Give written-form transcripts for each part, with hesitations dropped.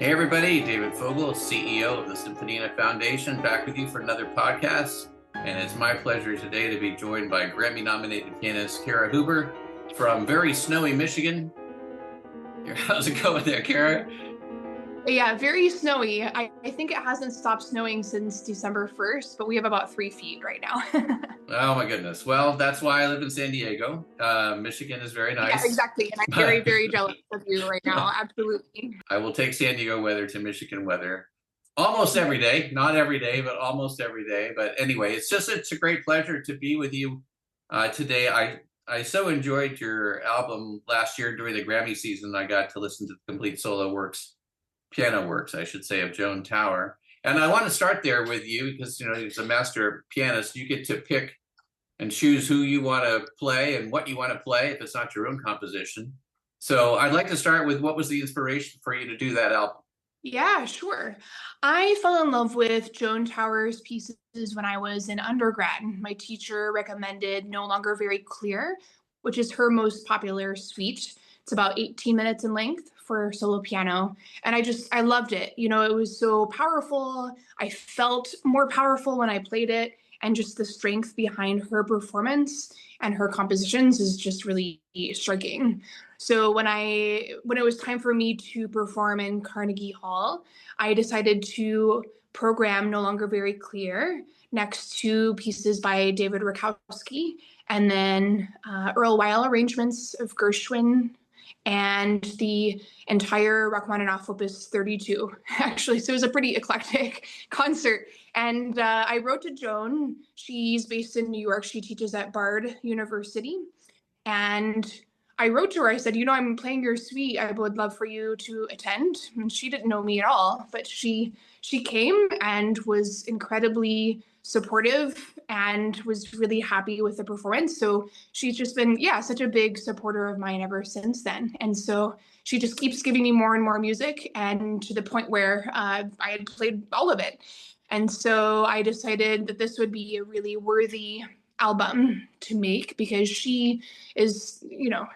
Hey everybody, David Fogel, CEO of the Symphonina Foundation, back with you for another podcast. And it's my pleasure today to be joined by Grammy-nominated pianist Kara Huber from very snowy Michigan. How's it going there, Kara? Yeah, very snowy. I think it hasn't stopped snowing since December 1st, but we have about 3 feet right now. Oh my goodness. Well, that's why I live in San Diego. Michigan is very Yeah, nice. exactly. And I'm very, very jealous of you right now. Absolutely. I will take San Diego weather to Michigan weather almost every day. Not every day, but almost every day. But anyway, it's a great pleasure to be with you today. I so enjoyed your album last year during the Grammy season. I got to listen to the complete solo piano works, I should say, of Joan Tower. And I want to start there with you because, as a master pianist, you get to pick and choose who you want to play and what you want to play if it's not your own composition. So I'd like to start with what was the inspiration for you to do that album? Yeah, sure. I fell in love with Joan Tower's pieces when I was in undergrad. My teacher recommended No Longer Very Clear, which is her most popular suite. It's about 18 minutes in length for solo piano. And I loved it. It was so powerful. I felt more powerful when I played it. And just the strength behind her performance and her compositions is just really striking. So when it was time for me to perform in Carnegie Hall, I decided to program No Longer Very Clear next to pieces by David Rakowski, and then Earl Weil arrangements of Gershwin, and the entire Rachmaninoff Opus 32, actually. So it was a pretty eclectic concert. And I wrote to Joan. She's based in New York. She teaches at Bard University. And I wrote to her. I said, I'm playing your suite. I would love for you to attend. And she didn't know me at all, but she came and was incredibly supportive and was really happy with the performance. So she's just been, such a big supporter of mine ever since then. And so she just keeps giving me more and more music, and to the point where I had played all of it. And so I decided that this would be a really worthy album to make, because she is,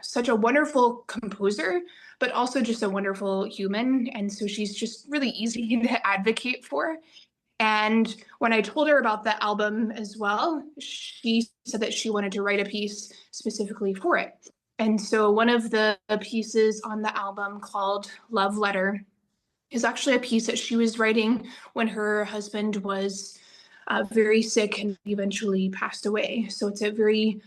such a wonderful composer, but also just a wonderful human. And so she's just really easy to advocate for. And when I told her about the album as well, she said that she wanted to write a piece specifically for it. And so one of the pieces on the album, called Love Letter, is actually a piece that she was writing when her husband was very sick and eventually passed away. So it's a very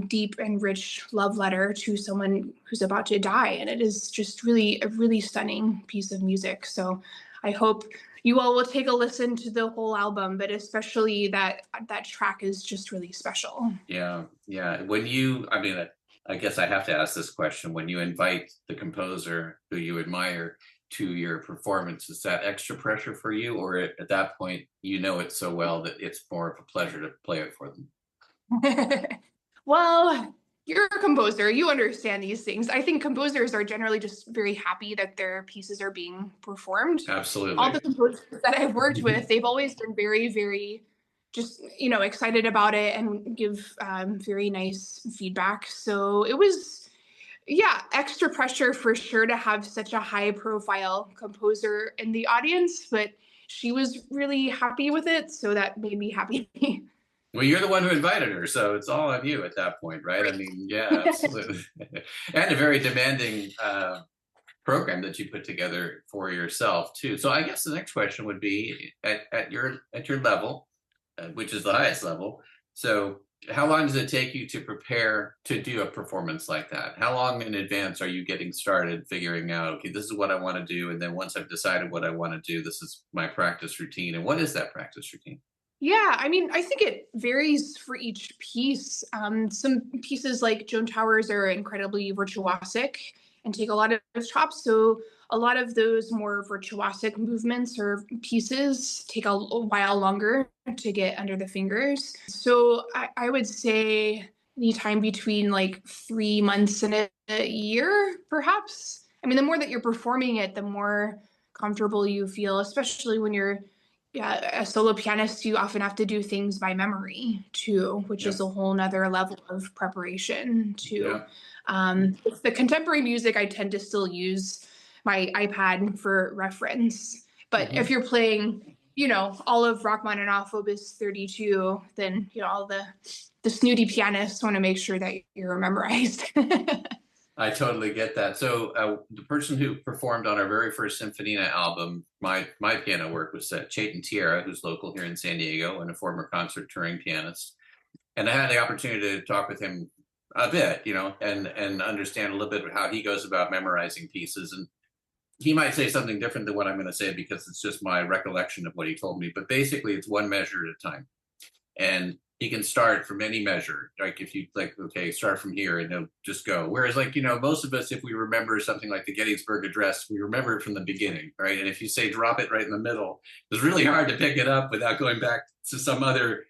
deep and rich love letter to someone who's about to die. And it is just really a really stunning piece of music. So I hope you all will take a listen to the whole album, but especially that track is just really special. Yeah. I guess I have to ask this question. When you invite the composer who you admire to your performance, is that extra pressure for you, or at that point it so well that it's more of a pleasure to play it for them? Well, you're a composer, you understand these things. I think composers are generally just very happy that their pieces are being performed. Absolutely. All the composers that I've worked with, they've always been very, very just excited about it and give very nice feedback. So it was, extra pressure for sure to have such a high profile composer in the audience, but she was really happy with it, so that made me happy. Well, you're the one who invited her, so it's all on you at that point, right? I mean, yeah, absolutely. And a very demanding program that you put together for yourself too. So I guess the next question would be at your level, which is the highest level. So how long does it take you to prepare to do a performance like that? How long in advance are you getting started figuring out, okay, this is what I want to do, and then once I've decided what I want to do, this is my practice routine? And what is that practice routine? Yeah, I think it varies for each piece. Some pieces like Joan Towers are incredibly virtuosic and take a lot of chops. So a lot of those more virtuosic movements or pieces take a while longer to get under the fingers. So I would say anytime between like 3 months and a year, perhaps. The more that you're performing it, the more comfortable you feel, especially when you're a solo pianist. You often have to do things by memory too, which is a whole nother level of preparation too. The contemporary music, I tend to still use my iPad for reference. But Mhm. if you're playing, all of Rachmaninoff Opus 32, then, all the snooty pianists want to make sure that you're memorized. I totally get that. So the person who performed on our very first Symphonina album, my piano work, was Chetan Tierra, who's local here in San Diego and a former concert touring pianist. And I had the opportunity to talk with him a bit, and understand a little bit of how he goes about memorizing pieces. And he might say something different than what I'm going to say because it's just my recollection of what he told me. But basically, it's one measure at a time, and he can start from any measure. Like if you like, okay, start from here, and he'll just go. Whereas, like most of us, if we remember something like the Gettysburg Address, we remember it from the beginning, right? And if you say drop it right in the middle, it's really hard to pick it up without going back to some other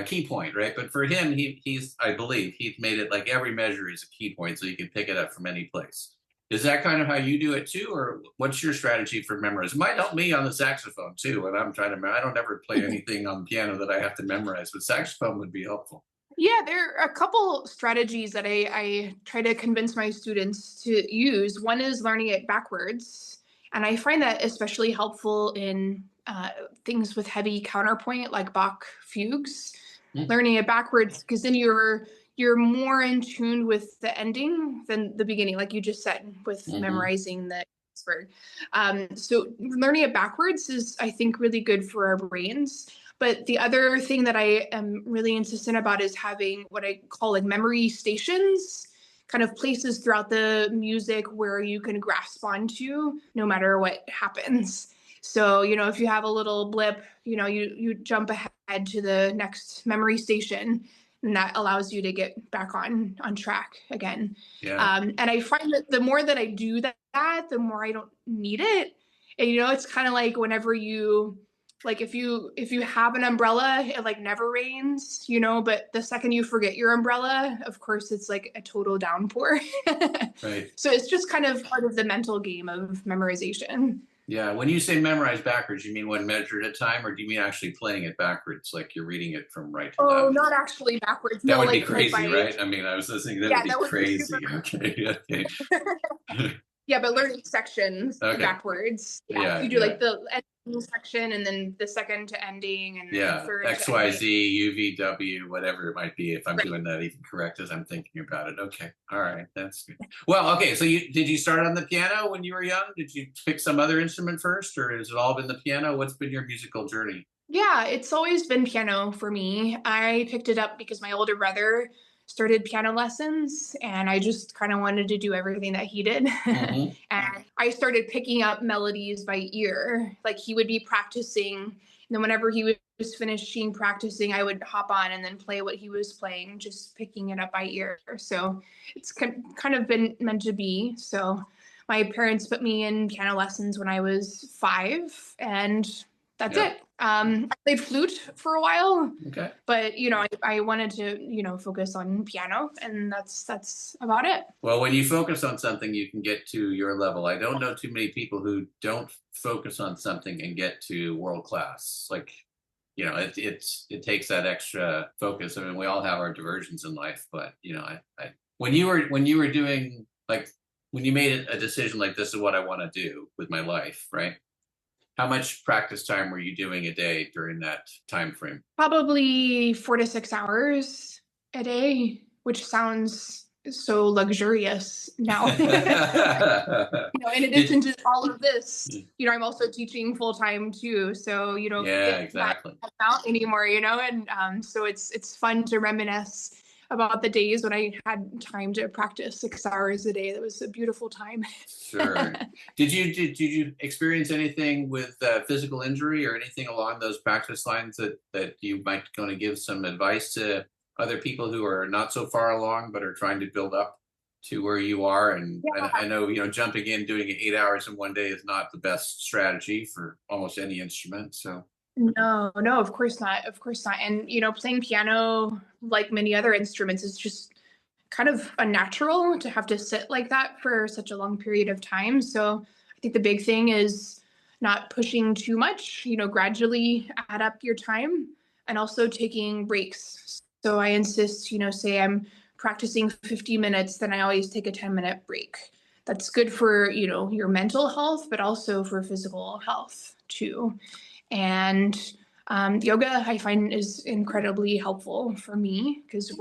key point, right? But for him, he's I believe he's made it like every measure is a key point, so you can pick it up from any place. Is that kind of how you do it too, or what's your strategy for memorizing? It might help me on the saxophone too, and I'm trying to. I don't ever play anything on piano that I have to memorize, but saxophone would be helpful. Yeah, there are a couple strategies that I try to convince my students to use. One is learning it backwards. And I find that especially helpful in things with heavy counterpoint like Bach fugues. Mm. Learning it backwards, because then you're more in tune with the ending than the beginning, like you just said, with Mm-hmm. memorizing the word. So learning it backwards is, I think, really good for our brains. But the other thing that I am really insistent about is having what I call like memory stations, kind of places throughout the music where you can grasp onto no matter what happens. So, if you have a little blip, you jump ahead to the next memory station, and that allows you to get back on track again. Yeah. And I find that the more that I do that, the more I don't need it. And it's kind of like whenever you like if you have an umbrella, it like never rains, but the second you forget your umbrella, of course it's like a total downpour. Right. So it's just kind of part of the mental game of memorization. Yeah. When you say memorize backwards, you mean one measure at a time, or do you mean actually playing it backwards, like you're reading it from right to Oh, left? not actually backwards. That No, would be like crazy, by right? I mean, I was listening. That would yeah, be that would be super crazy. Okay. Okay. yeah, but learning sections Okay. backwards. Yeah, so Yeah. you do Yeah. like the ending section and then the second to ending and then Yeah, third to ending. XYZ, UVW, whatever it might be, if I'm Right. doing that even correct as I'm thinking about it. Okay. All right. That's good. Well, okay. So did you start on the piano when you were young? Did you pick some other instrument first, or has it all been the piano? What's been your musical journey? Yeah, it's always been piano for me. I picked it up because my older brother started piano lessons and I just kind of wanted to do everything that he did. Hmm. And I started picking up melodies by ear. Like he would be practicing, and then whenever he was finishing practicing, I would hop on and then play what he was playing, just picking it up by ear. So it's kind of been meant to be. So my parents put me in piano lessons when I was 5, and that's Yeah. it. I played flute for a while, Okay. but I wanted to focus on piano, and that's about it. Well, when you focus on something, you can get to your level. I don't know too many people who don't focus on something and get to world class. Like, it takes that extra focus. I mean, we all have our diversions in life, but when you were doing like when you made a decision like this is what I want to do with my life, right? How much practice time were you doing a day during that time frame? Probably 4 to 6 hours a day, which sounds so luxurious now. In Did addition to all of this, I'm also teaching full time too. So yeah, it's not exactly. out anymore. And so it's fun to reminisce about the days when I had time to practice 6 hours a day. That was a beautiful time. Sure. Did you experience anything with physical injury or anything along those practice lines that you might going to give some advice to other people who are not so far along but are trying to build up to where you are? And I know jumping in doing 8 hours in one day is not the best strategy for almost any instrument. So No, no, of course not. Of course not. And, playing piano, like many other instruments, is just kind of unnatural to have to sit like that for such a long period of time. So I think the big thing is not pushing too much, gradually add up your time and also taking breaks. So I insist, say I'm practicing 50 minutes, then I always take a 10-minute break. that's good for, your mental health, but also for physical health too. And yoga, I find, is incredibly helpful for me because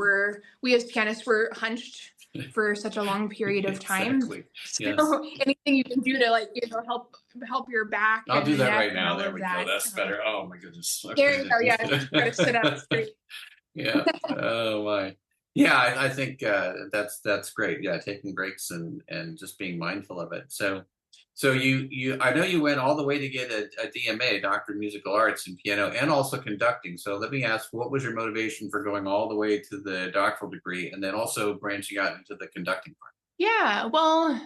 we as pianists were hunched for such a long period of time. Exactly. So Yes. anything you can do to help your back I'll do and that neck right and now. all There of we go. that. That's better. Oh my goodness. There you go. Yeah, Okay. you gotta sit up straight. Yeah. Oh my. Yeah, I think that's great. Yeah, taking breaks and just being mindful of it. So you I know you went all the way to get a DMA, Doctor of Musical Arts, in piano and also conducting. So let me ask, what was your motivation for going all the way to the doctoral degree and then also branching out into the conducting part? Yeah, well,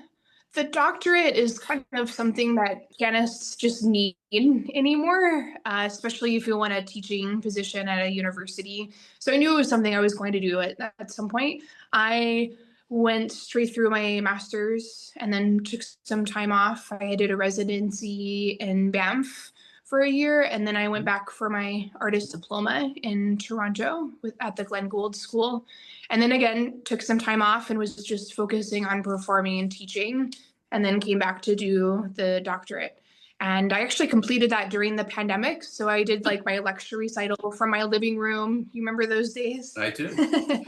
the doctorate is kind of something that pianists just need anymore, especially if you want a teaching position at a university. So I knew it was something I was going to do at some point. I went straight through my master's and then took some time off. I did a residency in Banff for a year, and then I went back for my artist diploma in Toronto at the Glen Gould School. And then again, took some time off and was just focusing on performing and teaching, and then came back to do the doctorate. And I actually completed that during the pandemic. So I did like my lecture recital from my living room. You remember those days? I do.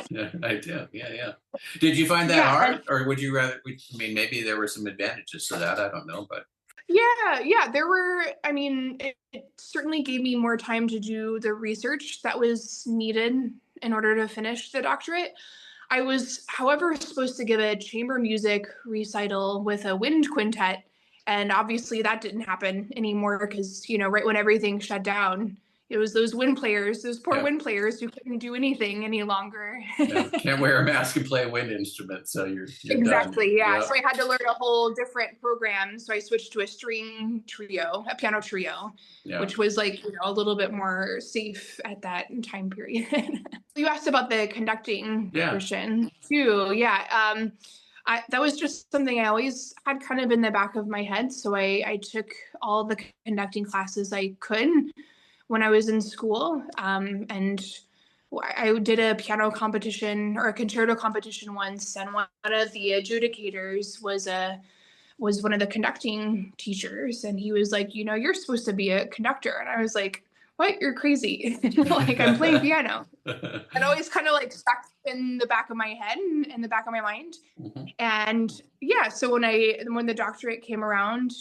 Yeah, I do. Yeah, yeah. Did you find that Yeah. hard, or would you rather? I mean, maybe there were some advantages to that. I don't know, but Yeah, there were, I mean, it certainly gave me more time to do the research that was needed in order to finish the doctorate. I was, however, supposed to give a chamber music recital with a wind quintet. And obviously that didn't happen anymore because, right when everything shut down, it was those poor yeah, wind players who couldn't do anything any longer. yeah. Can't wear a mask and play a wind instrument, so you're done. Exactly, yeah. Yeah, So I had to learn a whole different program. So I switched to a piano trio, yeah. which was like, a little bit more safe at that time period. You asked about the conducting Yeah. portion too. Yeah. That was just something I always had kind of in the back of my head. So I took all the conducting classes I could when I was in school. And I did a piano competition or a concerto competition once, and one of the adjudicators was one of the conducting teachers, and he was like, you're supposed to be a conductor, and I was like, what? You're crazy! Like I'm playing piano. It always kind of like stuck in the back of my head and in the back of my mind. Mhm. And yeah, so when the doctorate came around,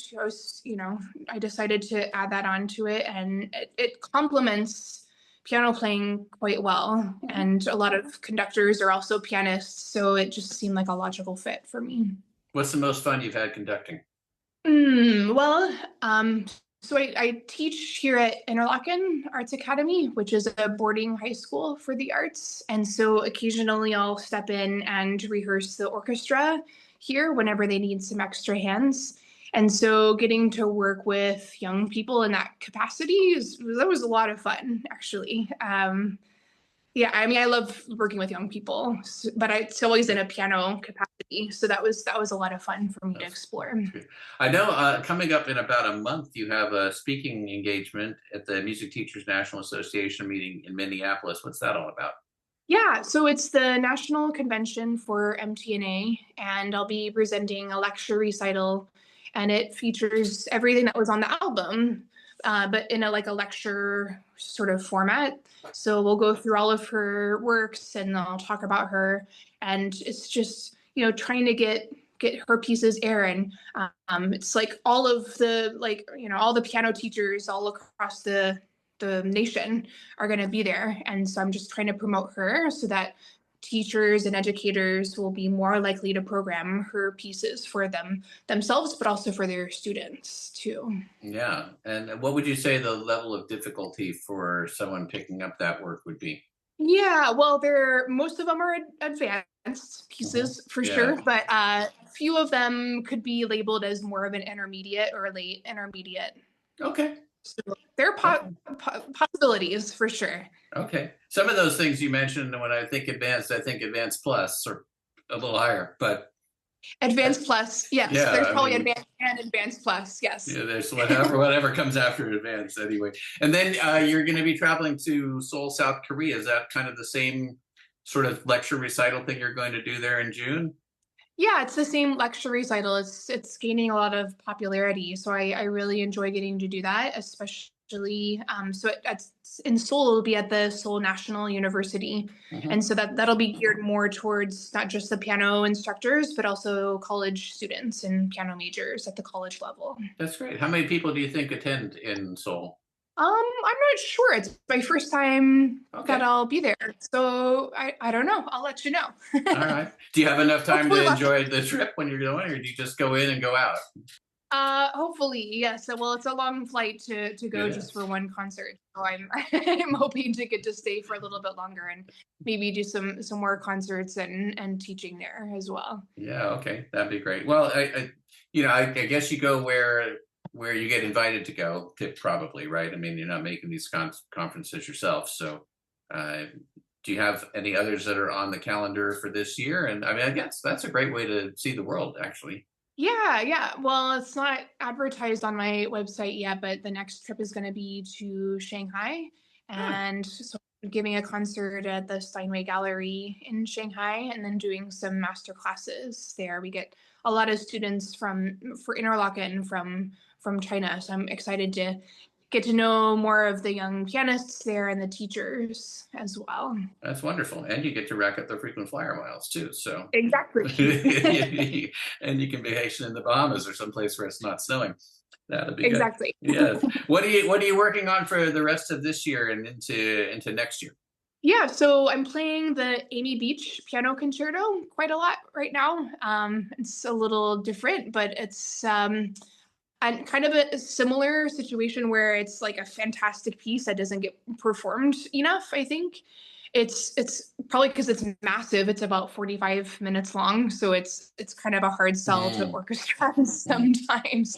I decided to add that onto it, and it complements piano playing quite well. And a lot of conductors are also pianists, so it just seemed like a logical fit for me. What's the most fun you've had conducting? Well, so I teach here at Interlochen Arts Academy, which is a boarding high school for the arts. And so occasionally I'll step in and rehearse the orchestra here whenever they need some extra hands. And so getting to work with young people in that capacity that was a lot of fun, actually. Yeah, I mean, I love working with young people, but it's always in a piano capacity. So that was a lot of fun for me to explore. I know coming up in about a month, you have a speaking engagement at the Music Teachers National Association meeting in Minneapolis. What's that all about? Yeah, so it's the national convention for MTNA, and I'll be presenting a lecture recital, and it features everything that was on the album, but in a lecture sort of format. So we'll go through all of her works, and I'll talk about her, and it's just trying to get her pieces air, and it's like all of the all the piano teachers all across the nation are going to be there. And so I'm just trying to promote her so that teachers and educators will be more likely to program her pieces for themselves, but also for their students too. Yeah. And what would you say the level of difficulty for someone picking up that work would be? Yeah, well, most of them are advanced pieces for Yeah. sure, but a few of them could be labeled as more of an intermediate or late intermediate. Okay. So there are possibilities for sure. Okay. Some of those things you mentioned, when I think advanced plus or a little higher, but Advanced plus, yes. yeah, There's I probably mean, advanced and advanced plus, yes. yeah, there's whatever comes after advanced anyway. And then you're going to be traveling to Seoul, South Korea. Is that kind of the same sort of lecture recital thing you're going to do there in June? Yeah, it's the same lecture recital. It's gaining a lot of popularity, so I really enjoy getting to do that, especially it's in Seoul. It'll be at the Seoul National University, Mhm. and so that'll be geared more towards not just the piano instructors, but also college students and piano majors at the college level. That's great. How many people do you think attend in Seoul? I'm not sure. It's my first time that Okay. I'll be there, so I don't know. I'll let you know. All right. Do you have enough time Hopefully, to lots of enjoy the trip when you're going, or do you just go in and go out? hopefully, yes. Well, it's a long flight to go Yeah. just for one concert. So I'm I'm hoping to get to stay for a little bit longer and maybe do some more concerts and teaching there as well. Yeah. Okay. That'd be great. Well, I guess you go where you get invited to go, probably, right? I mean, you're not making these conferences yourself. So, uh, do you have any others that are on the calendar for this year? And I mean, I guess that's a great way to see the world, actually. Yeah, yeah. Well, it's not advertised on my website yet, but the next trip is going to be to Shanghai. Ah, And so I'm giving a concert at the Steinway Gallery in Shanghai and then doing some master classes there. We get a lot of students for Interlochen from China. So I'm excited to get to know more of the young pianists there and the teachers as well. that's wonderful. And you get to rack up the frequent flyer miles too. So, Exactly. and you can be vacation in the Bahamas or someplace where it's not snowing. That'll be good. Exactly. Yes. What are you working on for the rest of this year and into next year? Yeah, so I'm playing the Amy Beach piano concerto quite a lot right now. It's a little different, but it's and kind of a similar situation where it's like a fantastic piece that doesn't get performed enough. I think it's probably because it's massive. It's about 45 minutes long, so it's kind of a hard sell to Mm, orchestras mm. sometimes.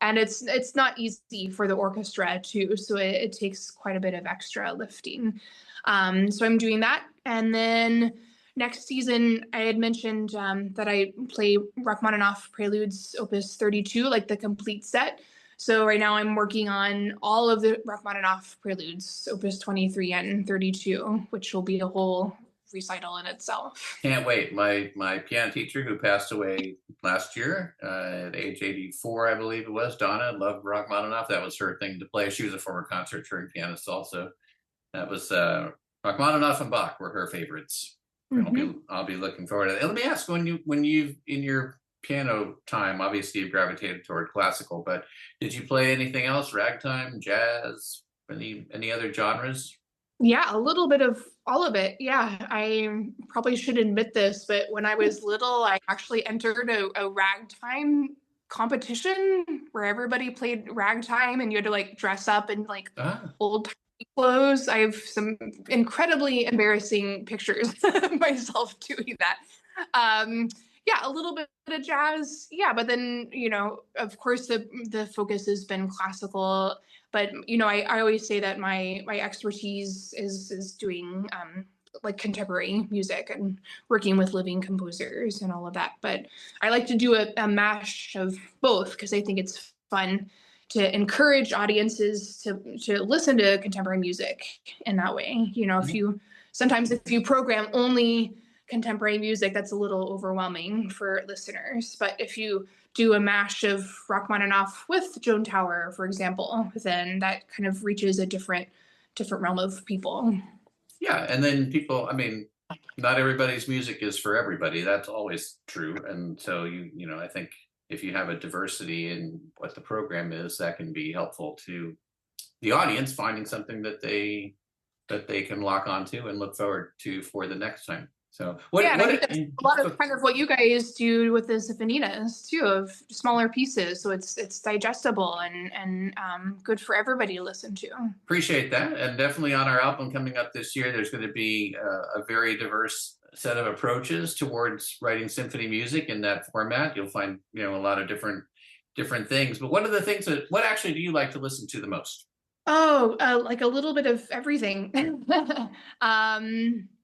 And it's not easy for the orchestra too, so it takes quite a bit of extra lifting. So I'm doing that, and then next season I had mentioned that I play Rachmaninoff Preludes Opus 32, like the complete set. So right now I'm working on all of the Rachmaninoff Preludes, Opus 23 and 32, which will be a whole recital in itself. Can't wait. My piano teacher who passed away last year at age 84, I believe it was, Donna, loved Rachmaninoff. That was her thing to play. She was a former concert trained pianist also. That was Rachmaninoff and Bach were her favorites. Mm-hmm. I'll be looking forward to that. Let me ask, when you in your piano time, obviously you've gravitated toward classical, but did you play anything else? Ragtime, jazz, any other genres? Yeah, a little bit of all of it. Yeah, I probably should admit this, but when I was little, I actually entered a ragtime competition where everybody played ragtime and you had to like dress up in like Ah, old timey clothes. I have some incredibly embarrassing pictures of myself doing that. Um, yeah, a little bit of jazz. Yeah, but then, of course the focus has been classical, but I always say that my expertise is doing like contemporary music and working with living composers and all of that. But I like to do a mash of both because I think it's fun to encourage audiences to listen to contemporary music in that way. If mhm. you program only contemporary music, that's a little overwhelming for listeners. But if you do a mash of Rachmaninoff with Joan Tower, for example, then that kind of reaches a different realm of people. Yeah, and then people, I mean, not everybody's music is for everybody. That's always true. And so I think if you have a diversity in what the program is, that can be helpful to the audience finding something that they can lock onto and look forward to for the next time. So Yeah, and I think what that's a lot of kind of what you guys do with the Symphoninas too, of smaller pieces, so it's digestible and good for everybody to listen to. appreciate that, and definitely on our album coming up this year, there's going to be a very diverse set of approaches towards writing symphony music in that format. You'll find a lot of different things. But what actually do you like to listen to the most? Oh, like a little bit of everything.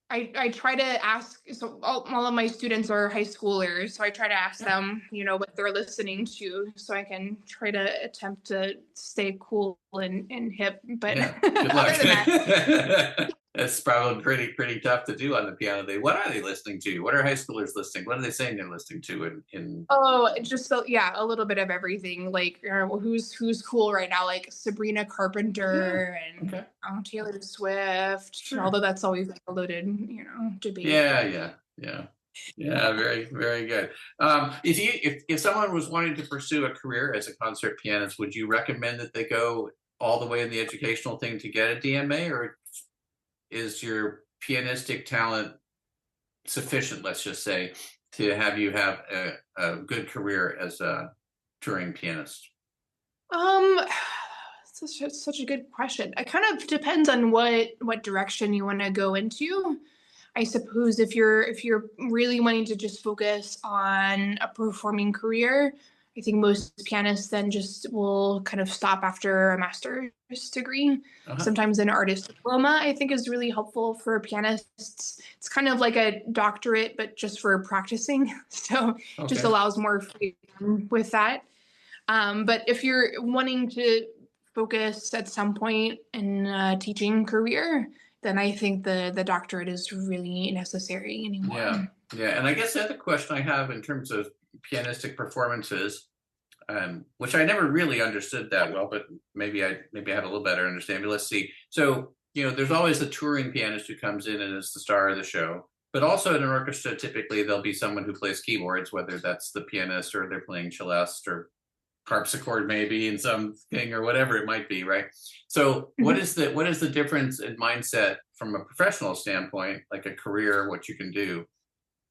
I try to ask. So all of my students are high schoolers, so I try to ask Yeah, them, what they're listening to, so I can try to attempt to stay cool and hip. But yeah. Good luck. other than that, That's probably pretty tough to do on the piano. What are they listening to? What are high schoolers listening? What are they saying they're listening to in Oh, it just felt, yeah, a little bit of everything. Like, who's cool right now? Like Sabrina Yeah, Carpenter and okay. Taylor Swift. Sure. although that's always like a loaded, debate. Yeah, very good. If someone was wanting to pursue a career as a concert pianist, would you recommend that they go all the way in the educational thing to get a DMA, or is your pianistic talent sufficient, let's just say, to have you have a good career as a touring pianist? Um, such a good question. It kind of depends on what direction you want to go into. I suppose if you're really wanting to just focus on a performing career, I think most pianists then just will kind of stop after a master's degree. Uh-huh. Sometimes an artist diploma, I think, is really helpful for pianists. It's kind of like a doctorate, but just for practicing. So just Okay. allows more freedom with that. But if you're wanting to focus at some point in a teaching career, then I think the doctorate is really necessary Yeah. anymore. Yeah. And I guess the other question I have in terms of pianistic performances, which I never really understood that well, but maybe I have a little better understanding. Let's see. So, there's always the touring pianist who comes in and is the star of the show. But also in an orchestra, typically there'll be someone who plays keyboards, whether that's the pianist or they're playing celeste or harpsichord maybe in something or whatever it might be, right? So what Mhm. is the difference in mindset from a professional standpoint, like a career, what you can do,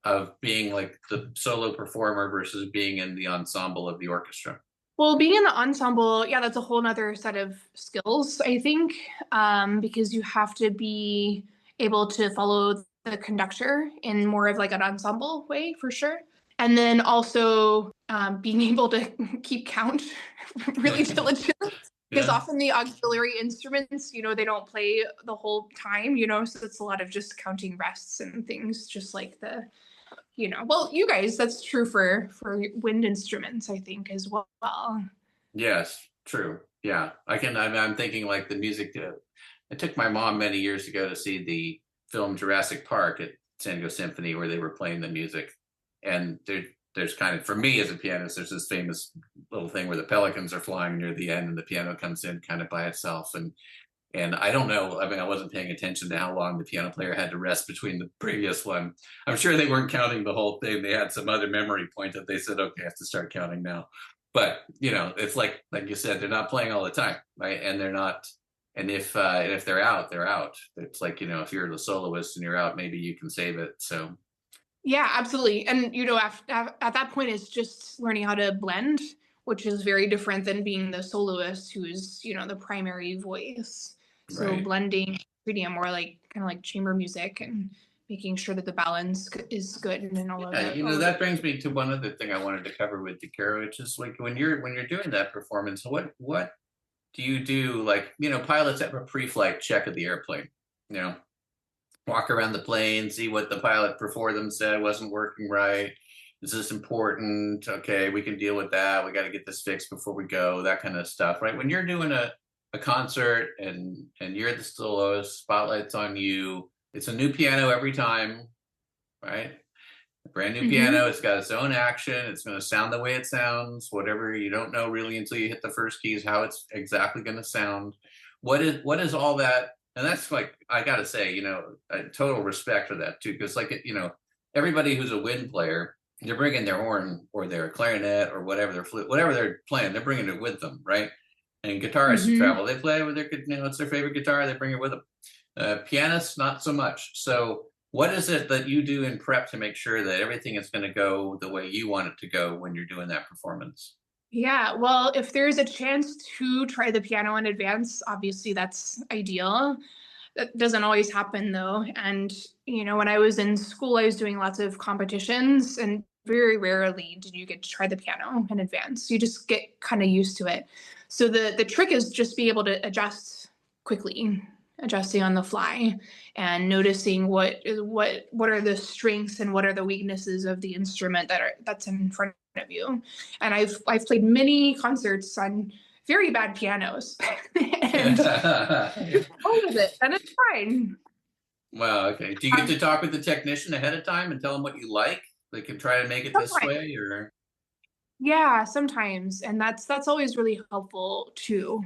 of being like the solo performer versus being in the ensemble of the orchestra? Well, being in the ensemble, yeah, that's a whole nother set of skills, I think, because you have to be able to follow the conductor in more of like an ensemble way, for sure. And then also being able to keep count really diligently, because Yeah. often the auxiliary instruments, they don't play the whole time, so it's a lot of just counting rests and things, just like well, you guys, that's true for wind instruments, I think, as well. Yes, true. Yeah, I'm thinking like the music. I took my mom many years ago to see the film Jurassic Park at San Diego Symphony, where they were playing the music, and there's kind of, for me as a pianist, there's this famous little thing where the pelicans are flying near the end, and the piano comes in kind of by itself, and I don't know. I mean, I wasn't paying attention to how long the piano player had to rest between the previous one. I'm sure they weren't counting the whole thing. They had some other memory point that they said, okay, I have to start counting now. But it's like you said, they're not playing all the time, right? And they're not. And if they're out, they're out. It's like, if you're the soloist and you're out, maybe you can save it. So Yeah, absolutely. And at that point, it's just learning how to blend, which is very different than being the soloist who is, the primary voice. So right. blending, treating it more like kind of like chamber music and making sure that the balance is good and then Yeah, all of that it. brings me to one other thing I wanted to cover with you, Kara, which is like when you're doing that performance, what do you do? Like, pilots have a pre-flight check of the airplane, you know, walk around the plane, see what the pilot before them said wasn't working right. Is this important? Okay, we can deal with that. We got to get this fixed before we go, that kind of stuff, right? When you're doing a concert and you're the soloist, spotlight's on you, it's a new piano every time, right? A brand new piano, Hmm. it's got its own action, it's going to sound the way it sounds, whatever. You don't know really until you hit the first keys how it's exactly going to sound. What is all that? And that's like, I gotta say, a total respect for that too, because like, everybody who's a wind player, they're bringing their horn or their clarinet or whatever, their flute, whatever they're playing, they're bringing it with them, right? And guitarists who Hmm. travel, they play with their, it's their favorite guitar, they bring it with them. Pianists, not so much. So what is it that you do in prep to make sure that everything is going to go the way you want it to go when you're doing that performance? Yeah, well, if there's a chance to try the piano in advance, obviously that's ideal. That doesn't always happen though. And, when I was in school, I was doing lots of competitions, and very rarely did you get to try the piano in advance. You just get kind of used to it. So the trick is just be able to adjust quickly, adjusting on the fly and noticing what are the strengths and what are the weaknesses of the instrument that's in front of you. And I've played many concerts on very bad pianos and all of it, and it's fine. Wow. Okay. Do you get to talk with the technician ahead of time and tell them what you like? They can try to make it this Sometimes. way, or Yeah, sometimes, and that's always really helpful too.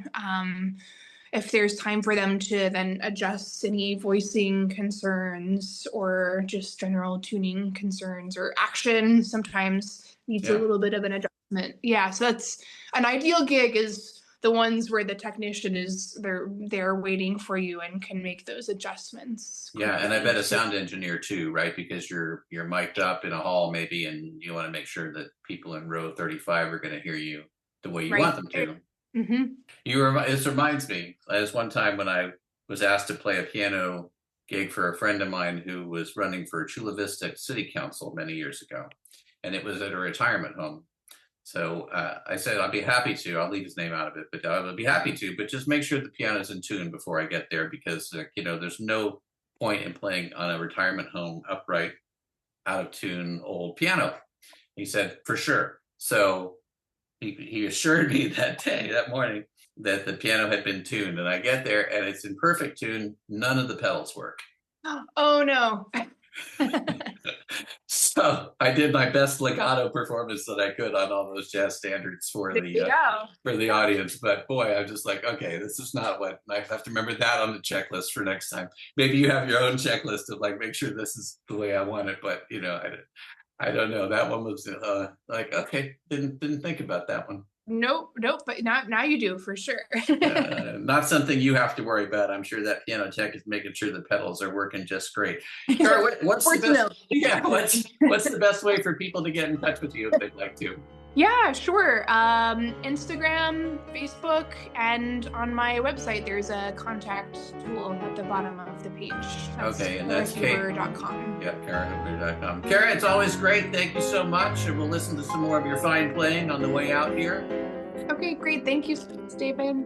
If there's time for them to then adjust any voicing concerns or just general tuning concerns, or action sometimes needs a yeah. little bit of an adjustment. Yeah, so that's an ideal gig, is the ones where the technician is they're waiting for you and can make those adjustments Yeah, and I quickly. bet a So sound engineer too, right? Because you're mic'd up in a hall maybe, and you want to make sure that people in row 35 are going to hear you the way you want right. them to. Mm-hmm. This reminds me, as one time when I was asked to play a piano gig for a friend of mine who was running for Chula Vista City Council many years ago, and it was at a retirement home. So I said, I'll be happy to. I'll leave his name out of it, but I'll be happy to. But just make sure the piano's in tune before I get there, because there's no point in playing on a retirement home upright, out of tune old piano. He said, for sure. So he assured me that morning, that the piano had been tuned, and I get there and it's in perfect tune. None of the pedals work. Oh no. So I did my best legato performance that I could on all those jazz standards There you go. for the audience. But boy, I'm just like, okay, this is not what I have to remember that on the checklist for next time. Maybe you have your own checklist of like, make sure this is the way I want it. But I don't know. That one was like, okay, didn't think about that one. Nope, nope, but now you do for sure. Not something you have to worry about. I'm sure that piano tech is making sure the pedals are working just great. Kara, what's the best? Yeah, what's the best way for people to get in touch with you if they'd like to? Yeah, sure. Instagram, Facebook, and on my website, there's a contact tool at the bottom of the page. Okay, and that's karahuber.com. Yeah, karahuber.com. Kara, it's always great. Thank you so much. And we'll listen to some more of your fine playing on the way out here. Okay, great. Thank you, David.